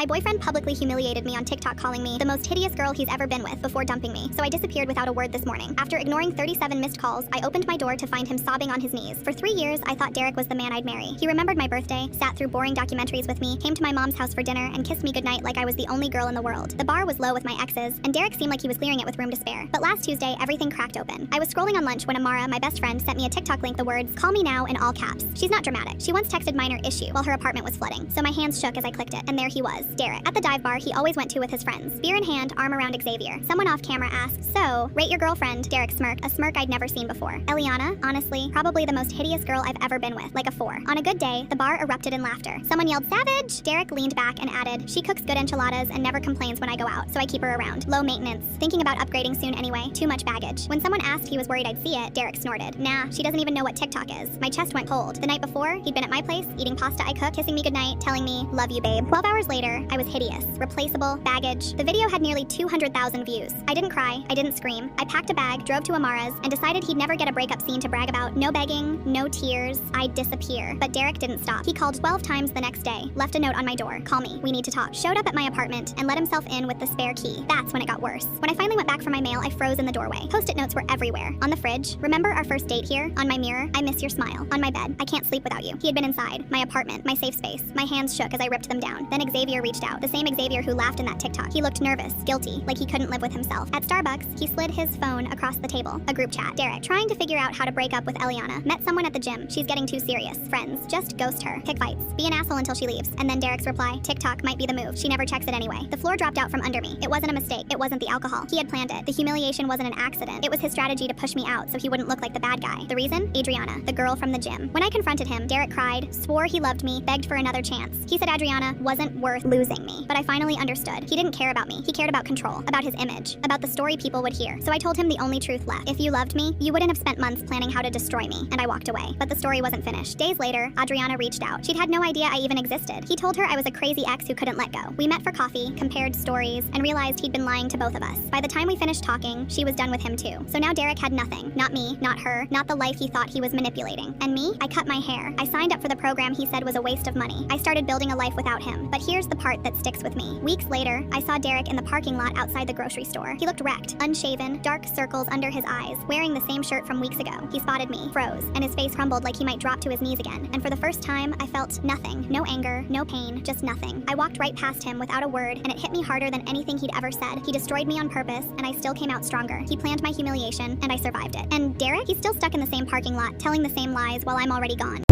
My boyfriend publicly humiliated me on TikTok, calling me the most hideous girl he's ever been with before dumping me, so I disappeared without a word this morning. After ignoring 37 missed calls, I opened my door to find him sobbing on his knees. For 3 years, I thought Derek was the man I'd marry. He remembered my birthday, sat through boring documentaries with me, came to my mom's house for dinner, and kissed me goodnight like I was the only girl in the world. The bar was low with my exes, and Derek seemed like he was clearing it with room to spare. But last Tuesday, everything cracked open. I was scrolling on lunch when Amara, my best friend, sent me a TikTok link, the words, "Call me now," in all caps. She's not dramatic. She once texted minor issue while her apartment was flooding, so my hands shook as I clicked it, and there he was, Derek. At the dive bar he always went to with his friends. Beer in hand, arm around Xavier. Someone off camera asked, "So, rate your girlfriend?" Derek smirked, a smirk I'd never seen before. Eliana, honestly, probably the most hideous girl I've ever been with, like a 4. On a good day, the bar erupted in laughter. Someone yelled, "Savage!" Derek leaned back and added, "She cooks good enchiladas and never complains when I go out, so I keep her around. Low maintenance. Thinking about upgrading soon anyway. Too much baggage." When someone asked if he was worried I'd see it, Derek snorted. "Nah, she doesn't even know what TikTok is." My chest went cold. The night before, he'd been at my place, eating pasta I cooked, kissing me goodnight, telling me, "Love you, babe." 12 hours later, I was hideous, replaceable, baggage. The video had nearly 200,000 views. I didn't cry, I didn't scream. I packed a bag, drove to Amara's, and decided he'd never get a breakup scene to brag about. No begging, no tears, I'd disappear. But Derek didn't stop. He called 12 times the next day, left a note on my door, "Call me, we need to talk." Showed up at my apartment and let himself in with the spare key. That's when it got worse. When I finally went back for my mail, I froze in the doorway. Post-it notes were everywhere. On the fridge, "Remember our first date here?" On my mirror, "I miss your smile." On my bed, "I can't sleep without you." He had been inside, my apartment, my safe space. My hands shook as I ripped them down. Then Xavier reached out, the same Xavier who laughed in that TikTok. He looked nervous, guilty, like he couldn't live with himself. At Starbucks, he slid his phone across the table. A group chat. Derek, trying to figure out how to break up with Eliana. Met someone at the gym. She's getting too serious. Friends, just ghost her. Pick fights. Be an asshole until she leaves. And then Derek's reply, "TikTok might be the move. She never checks it anyway." The floor dropped out from under me. It wasn't a mistake. It wasn't the alcohol. He had planned it. The humiliation wasn't an accident. It was his strategy to push me out so he wouldn't look like the bad guy. The reason? Adriana, the girl from the gym. When I confronted him, Derek cried, swore he loved me, begged for another chance. He said Adriana wasn't worth losing me. But I finally understood. He didn't care about me. He cared about control, about his image, about the story people would hear. So I told him the only truth left. If you loved me, you wouldn't have spent months planning how to destroy me. And I walked away. But the story wasn't finished. Days later, Adriana reached out. She'd had no idea I even existed. He told her I was a crazy ex who couldn't let go. We met for coffee, compared stories, and realized he'd been lying to both of us. By the time we finished talking, she was done with him too. So now Derek had nothing. Not me, not her, not the life he thought he was manipulating. And me? I cut my hair. I signed up for the program he said was a waste of money. I started building a life without him. But here's the part that sticks with me. Weeks later, I saw Derek in the parking lot outside the grocery store. He looked wrecked, unshaven, dark circles under his eyes, wearing the same shirt from weeks ago. He spotted me, froze, and his face crumbled like he might drop to his knees again. And for the first time, I felt nothing. No anger, no pain, just nothing. I walked right past him without a word, and it hit me harder than anything he'd ever said. He destroyed me on purpose, and I still came out stronger. He planned my humiliation, and I survived it. And Derek? He's still stuck in the same parking lot, telling the same lies while I'm already gone.